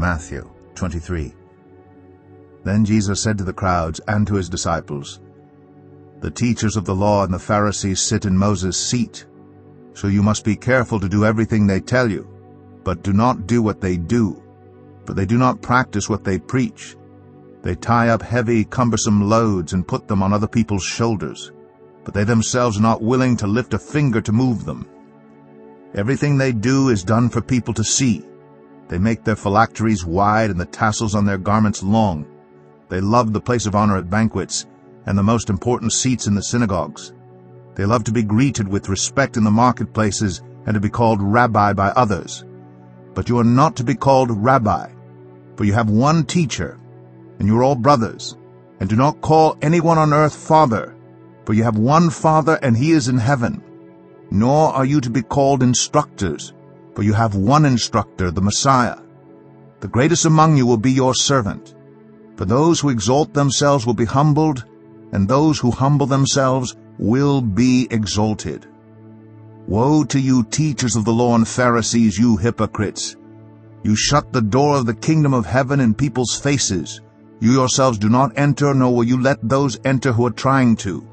Matthew 23. Then Jesus said to the crowds and to his disciples, "The teachers of the law and the Pharisees sit in Moses' seat. So you must be careful to do everything they tell you, but do not do what they do, for they do not practice what they preach. They tie up heavy, cumbersome loads and put them on other people's shoulders, but they themselves are not willing to lift a finger to move them. Everything they do is done for people to see. They make their phylacteries wide and the tassels on their garments long. They love the place of honor at banquets and the most important seats in the synagogues. They love to be greeted with respect in the marketplaces and to be called rabbi by others. But you are not to be called rabbi, for you have one teacher, and you are all brothers. And do not call anyone on earth father, for you have one Father, and he is in heaven. Nor are you to be called instructors, for you have one instructor, the Messiah. The greatest among you will be your servant. For those who exalt themselves will be humbled, and those who humble themselves will be exalted. Woe to you, teachers of the law and Pharisees, you hypocrites! You shut the door of the kingdom of heaven in people's faces. You yourselves do not enter, nor will you let those enter who are trying to.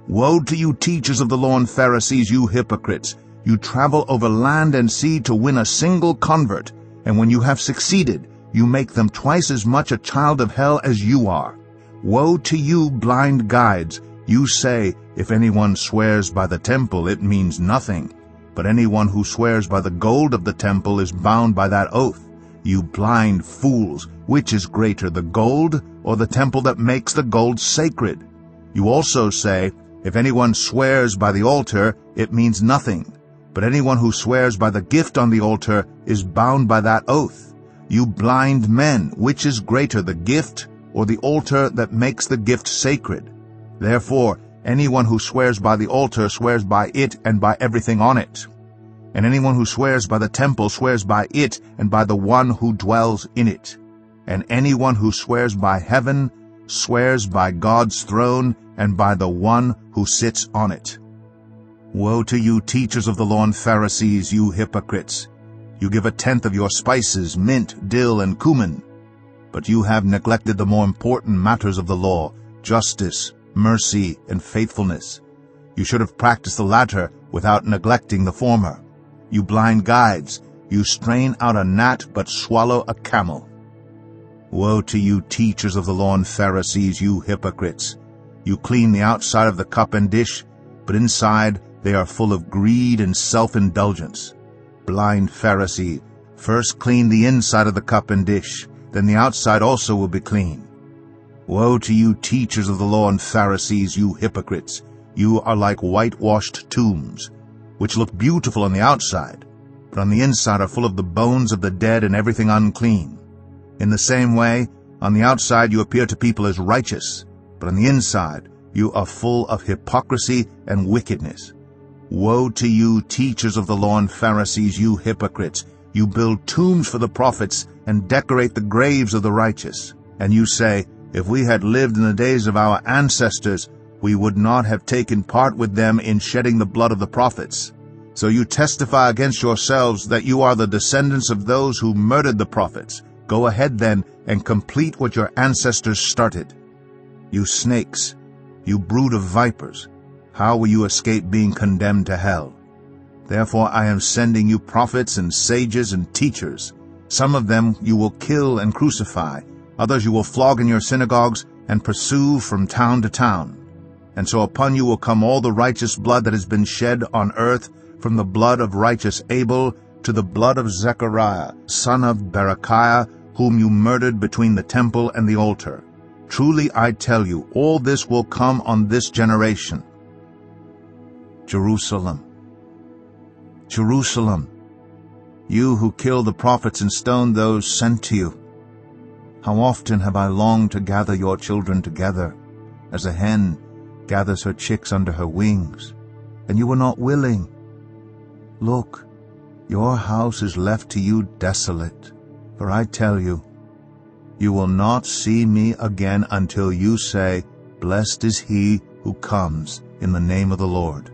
Woe to you, teachers of the law and Pharisees, you hypocrites! You travel over land and sea to win a single convert, and when you have succeeded, you make them twice as much a child of hell as you are. Woe to you, blind guides! You say, if anyone swears by the temple, it means nothing, but anyone who swears by the gold of the temple is bound by that oath. You blind fools! Which is greater, the gold or the temple that makes the gold sacred? You also say, if anyone swears by the altar, it means nothing, but anyone who swears by the gift on the altar is bound by that oath. You blind men! Which is greater, the gift or the altar that makes the gift sacred? Therefore, anyone who swears by the altar swears by it and by everything on it. And anyone who swears by the temple swears by it and by the one who dwells in it. And anyone who swears by heaven swears by God's throne and by the one who sits on it. Woe to you, teachers of the law and Pharisees, you hypocrites! You give 1/10 of your spices, mint, dill, and cumin, but you have neglected the more important matters of the law, justice, mercy, and faithfulness. You should have practiced the latter without neglecting the former. You blind guides! You strain out a gnat but swallow a camel. Woe to you, teachers of the law and Pharisees, you hypocrites! You clean the outside of the cup and dish, but inside they are full of greed and self-indulgence. Blind Pharisee, first clean the inside of the cup and dish, then the outside also will be clean. Woe to you, teachers of the law and Pharisees, you hypocrites! You are like whitewashed tombs, which look beautiful on the outside, but on the inside are full of the bones of the dead and everything unclean. In the same way, on the outside you appear to people as righteous, but on the inside you are full of hypocrisy and wickedness. Woe to you, teachers of the law and Pharisees, you hypocrites! You build tombs for the prophets and decorate the graves of the righteous. And you say, if we had lived in the days of our ancestors, we would not have taken part with them in shedding the blood of the prophets. So you testify against yourselves that you are the descendants of those who murdered the prophets. Go ahead then and complete what your ancestors started. You snakes, you brood of vipers, how will you escape being condemned to hell? Therefore I am sending you prophets and sages and teachers. Some of them you will kill and crucify, others you will flog in your synagogues and pursue from town to town. And so upon you will come all the righteous blood that has been shed on earth, from the blood of righteous Abel to the blood of Zechariah, son of Berechiah, whom you murdered between the temple and the altar. Truly I tell you, all this will come on this generation. Jerusalem, Jerusalem, you who kill the prophets and stone those sent to you. How often have I longed to gather your children together, as a hen gathers her chicks under her wings, and you were not willing. Look, your house is left to you desolate, for I tell you, you will not see me again until you say, Blessed is he who comes in the name of the Lord.